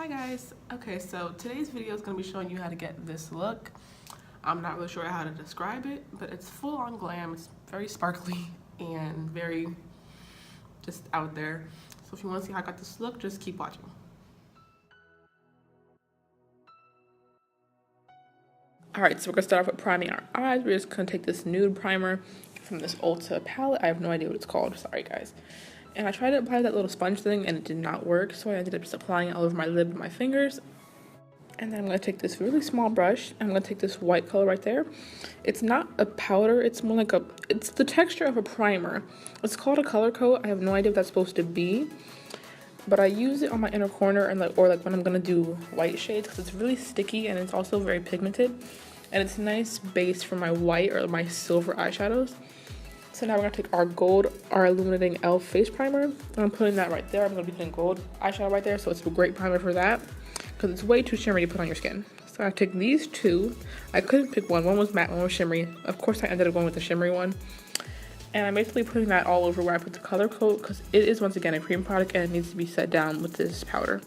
Hi guys. Okay, so today's video is going to be showing you how to get this look. I'm not really sure how to describe it, but it's full on glam. It's very sparkly and very just out there. So if you want to see how I got this look, just keep watching. Alright, so we're going to start off with priming our eyes. We're just going to take this nude primer from this Ulta palette. I have no idea what it's called. Sorry guys. And I tried to apply that little sponge thing and it did not work, so I ended up just applying it all over my lid with my fingers. And then I'm going to take this really small brush. I'm going to take this white color right there. It's not a powder, it's more like it's the texture of a primer. It's called a color coat. I have no idea what that's supposed to be. But I use it on my inner corner and or when I'm going to do white shades because it's really sticky and it's also very pigmented. And it's a nice base for my white or my silver eyeshadows. So now we're going to take our illuminating e.l.f. face primer, and I'm putting that right there. I'm going to be putting gold eyeshadow right there, so it's a great primer for that, because it's way too shimmery to put on your skin. So I take these two. I couldn't pick one. One was matte, one was shimmery. Of course, I ended up going with the shimmery one. And I'm basically putting that all over where I put the color coat, because it is, once again, a cream product, and it needs to be set down with this powder.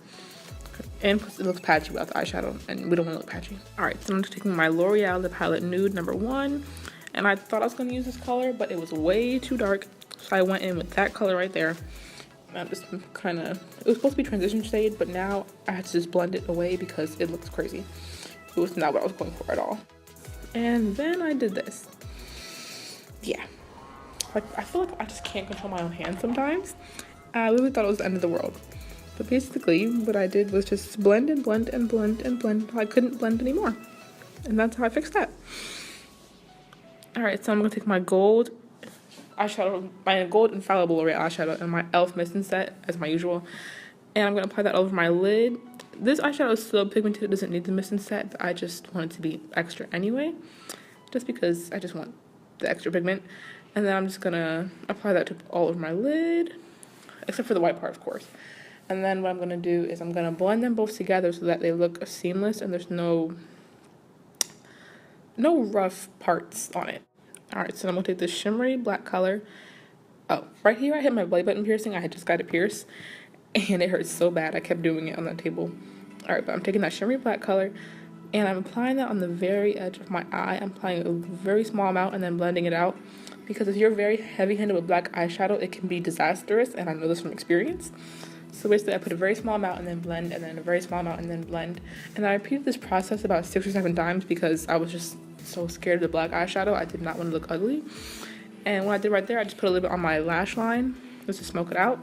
And plus, it looks patchy without the eyeshadow, and we don't want to look patchy. Alright, so I'm just taking my L'Oreal, the palette Nude number 1. And I thought I was going to use this color, but it was way too dark. So I went in with that color right there. And I'm just it was supposed to be transition shade, but now I had to just blend it away because it looks crazy. It was not what I was going for at all. And then I did this. Yeah. Like, I feel like I just can't control my own hands sometimes. I really thought it was the end of the world. But basically, what I did was just blend and blend and blend and blend. I couldn't blend anymore. And that's how I fixed that. Alright, so I'm going to take my gold eyeshadow, my gold infallible L'Oreal eyeshadow, and my e.l.f. mist set, as my usual. And I'm going to apply that over my lid. This eyeshadow is so pigmented, it doesn't need the mist set, but I just want it to be extra anyway. Just because I just want the extra pigment. And then I'm just going to apply that all over my lid, except for the white part, of course. And then what I'm going to do is I'm going to blend them both together so that they look seamless and there's no rough parts on it. Alright, so I'm going to take this shimmery black color. Oh, right here I hit my belly button piercing. I had just got it pierced. And it hurts so bad. I kept doing it on that table. Alright, but I'm taking that shimmery black color. And I'm applying that on the very edge of my eye. I'm applying a very small amount and then blending it out. Because if you're very heavy-handed with black eyeshadow, it can be disastrous. And I know this from experience. So basically I put a very small amount and then blend. And then a very small amount and then blend. And I repeated this process about 6 or 7 times because I was just so scared of the black eyeshadow. I did not want to look ugly. And what I did right there, I just put a little bit on my lash line just to smoke it out.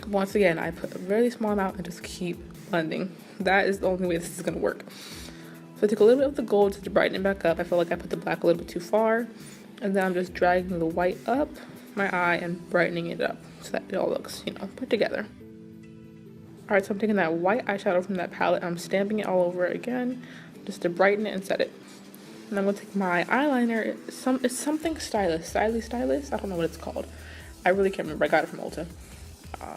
Once again, I put a really small amount and just keep blending. That is the only way this is going to work. So I took a little bit of the gold to brighten it back up. I feel like I put the black a little bit too far. And then I'm just dragging the white up my eye and brightening it up so that it all looks, put together. Alright, so I'm taking that white eyeshadow from that palette. I'm stamping it all over it again just to brighten it and set it. And I'm going to take my eyeliner. It's something stylish. I don't know what it's called. I really can't remember. I got it from Ulta.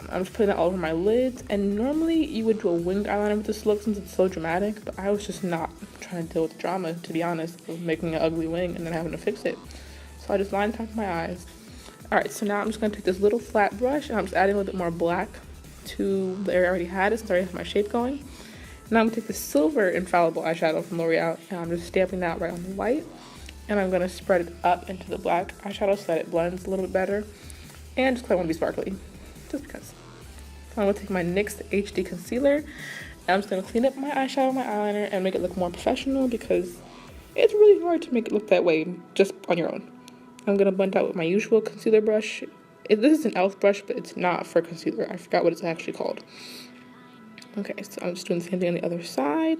I'm just putting that all over my lids. And normally you would do a winged eyeliner with this look since it's so dramatic. But I was just not trying to deal with the drama, to be honest, of making an ugly wing and then having to fix it. So I just lined top of my eyes. Alright, so now I'm just going to take this little flat brush. And I'm just adding a little bit more black to the area I already had it since I already have my shape going. Now I'm going to take the silver infallible eyeshadow from L'Oreal and I'm just stamping that right on the white. And I'm going to spread it up into the black eyeshadow so that it blends a little bit better. And just because I want to be sparkly. Just because. So I'm going to take my NYX HD concealer. And I'm just going to clean up my eyeshadow, my eyeliner, and make it look more professional because it's really hard to make it look that way just on your own. I'm going to blend out with my usual concealer brush. This is an e.l.f. brush, but it's not for concealer. I forgot what it's actually called. Okay, so I'm just doing the same thing on the other side.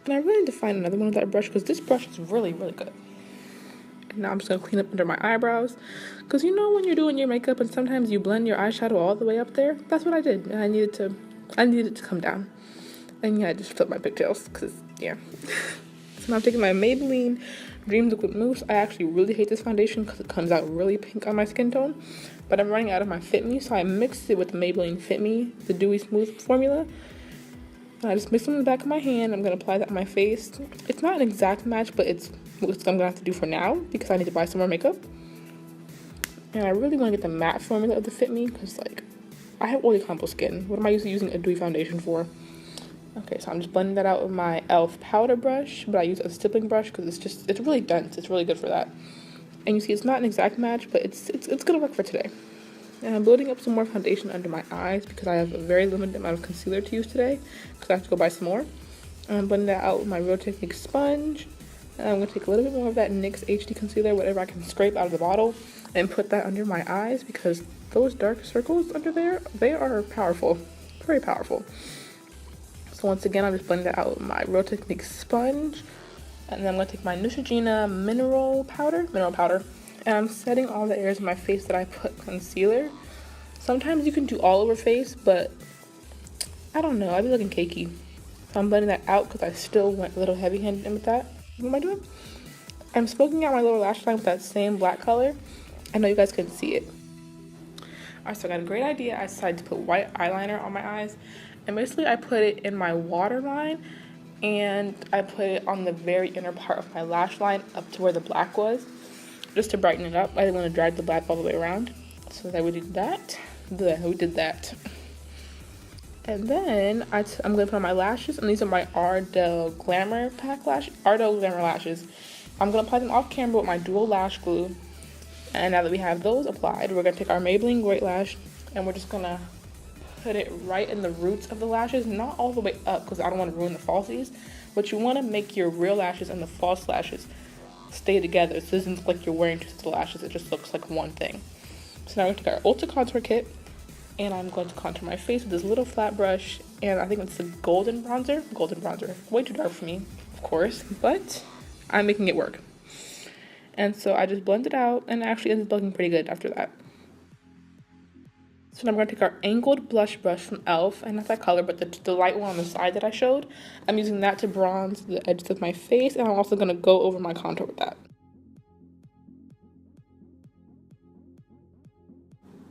And I really need to find another one with that brush because this brush is really, really good. And now I'm just going to clean up under my eyebrows. Because when you're doing your makeup and sometimes you blend your eyeshadow all the way up there? That's what I did. And I needed it to come down. And yeah, I just flipped my pigtails because, yeah. So now I'm taking my Maybelline Dream Liquid Mousse. I actually really hate this foundation because it comes out really pink on my skin tone. But I'm running out of my Fit Me, so I mixed it with the Maybelline Fit Me, the Dewy Smooth formula. And I just mix them in the back of my hand. I'm going to apply that on my face. It's not an exact match, but it's what I'm going to have to do for now because I need to buy some more makeup. And I really want to get the matte formula of the Fit Me because, I have oily combo skin. What am I using a dewy foundation for? Okay, so I'm just blending that out with my e.l.f. powder brush, but I use a stippling brush because it's really dense. It's really good for that. And you see it's not an exact match, but it's gonna work for today. And I'm building up some more foundation under my eyes because I have a very limited amount of concealer to use today because I have to go buy some more. And I'm blending that out with my Real Technique sponge. And I'm going to take a little bit more of that NYX HD concealer, whatever I can scrape out of the bottle, and put that under my eyes because those dark circles under there, they are powerful, very powerful. So once again, I'm just blending that out with my Real Technique sponge. And then I'm going to take my Neutrogena mineral powder, and I'm setting all the areas of my face that I put concealer. Sometimes you can do all over face, but I don't know, I'd be looking cakey. So I'm blending that out because I still went a little heavy-handed in with that. What am I doing? I'm smoking out my lower lash line with that same black color. I know you guys couldn't see it. Alright, so I got a great idea. I decided to put white eyeliner on my eyes. And basically I put it in my waterline and I put it on the very inner part of my lash line up to where the black was, just to brighten it up. I didn't want to drag the black all the way around. So that we did that. And then I'm going to put on my lashes, and these are my Ardell Glamour lashes. I'm going to apply them off camera with my dual lash glue. And now that we have those applied, we're going to take our Maybelline Great Lash, and we're just going to put it right in the roots of the lashes, not all the way up because I don't want to ruin the falsies, but you want to make your real lashes and the false lashes stay together. So it doesn't look like you're wearing two sets of lashes, it just looks like one thing. So now we're going to take our Ulta Contour Kit, and I'm going to contour my face with this little flat brush, and I think it's the golden bronzer. Way too dark for me, of course, but I'm making it work. And so I just blend it out, and it actually ends up looking pretty good after that. So now I'm going to take our angled blush brush from e.l.f. and not that color, but the light one on the side that I showed. I'm using that to bronze the edges of my face, and I'm also going to go over my contour with that.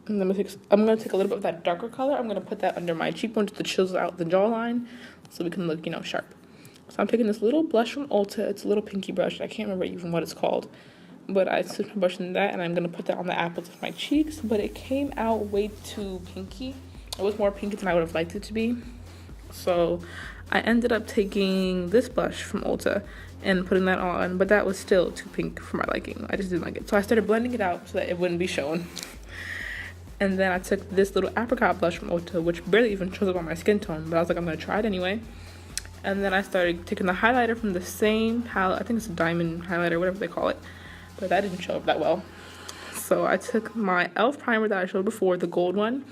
And then I'm going to take a little bit of that darker color. I'm going to put that under my cheekbone just to chisel out the jawline so we can look, sharp. So I'm taking this little blush from Ulta. It's a little pinky brush. I can't remember even what it's called. But I switched my brush in that, and I'm going to put that on the apples of my cheeks. But it came out way too pinky. It was more pinky than I would have liked it to be. So I ended up taking this blush from Ulta and putting that on. But that was still too pink for my liking. I just didn't like it. So I started blending it out so that it wouldn't be shown. And then I took this little apricot blush from Ulta, which barely even shows up on my skin tone, but I was like, I'm going to try it anyway. And then I started taking the highlighter from the same palette. I think it's a diamond highlighter, whatever they call it. But that didn't show up that well. So I took my e.l.f. primer that I showed before, the gold one.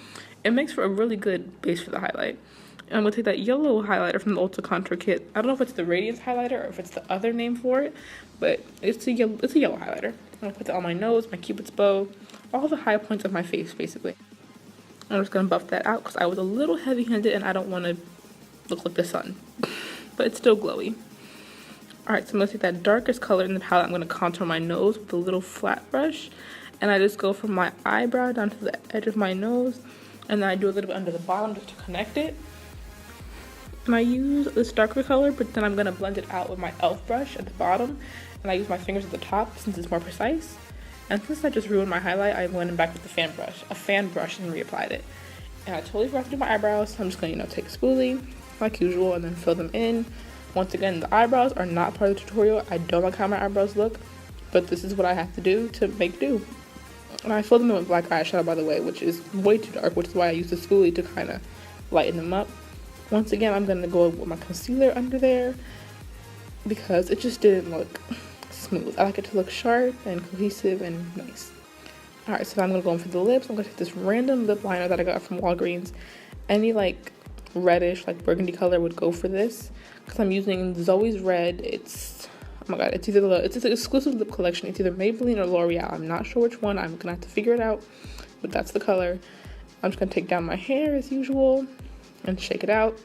It makes for a really good base for the highlight. And I'm going to take that yellow highlighter from the Ulta Contour Kit. I don't know if it's the Radiance highlighter or if it's the other name for it, but it's a yellow highlighter. I'm going to put that on my nose, my cupid's bow, all the high points of my face, basically. I'm just going to buff that out because I was a little heavy-handed and I don't want to look like the sun. But it's still glowy. Alright, so I'm going to take that darkest color in the palette. I'm going to contour my nose with a little flat brush. And I just go from my eyebrow down to the edge of my nose. And then I do a little bit under the bottom just to connect it. And I use this darker color, but then I'm going to blend it out with my e.l.f. brush at the bottom. And I use my fingers at the top since it's more precise. And since I just ruined my highlight, I went back with the fan brush and reapplied it. And I totally forgot to do my eyebrows, so I'm just going to, take a spoolie, like usual, and then fill them in. Once again, the eyebrows are not part of the tutorial. I don't like how my eyebrows look, but this is what I have to do to make do. And I filled them in with black eyeshadow, by the way, which is way too dark, which is why I use the spoolie to kind of lighten them up. Once again, I'm going to go with my concealer under there because it just didn't look smooth. I like it to look sharp and cohesive and nice. Alright, so now I'm going to go in for the lips. I'm going to take this random lip liner that I got from Walgreens. Any reddish, burgundy color would go for this. Because I'm using Zoe's Red. It's, oh my god, it's an exclusive lip collection. It's either Maybelline or L'Oreal. I'm not sure which one. I'm going to have to figure it out. But that's the color. I'm just going to take down my hair as usual and shake it out.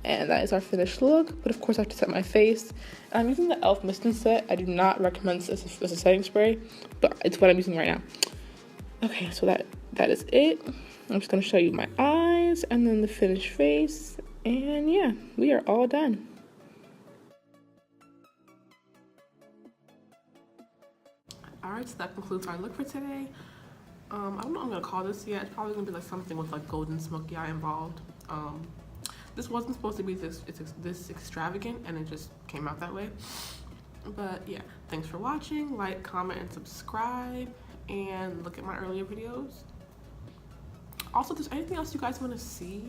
And that is our finished look. But of course I have to set my face. I'm using the e.l.f. Mist and Set. I do not recommend this as a setting spray, but it's what I'm using right now. Okay, so that is it. I'm just going to show you my eyes and then the finished face. And yeah, we are all done. Alright, so that concludes our look for today. I don't know what I'm going to call this yet. It's probably going to be something with golden smoky eye involved. This wasn't supposed to be this extravagant, and it just came out that way. But yeah, thanks for watching. Like, comment, and subscribe, and look at my earlier videos. Also, if there's anything else you guys want to see,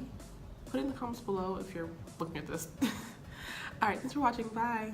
put it in the comments below if you're looking at this. All right, thanks for watching. Bye.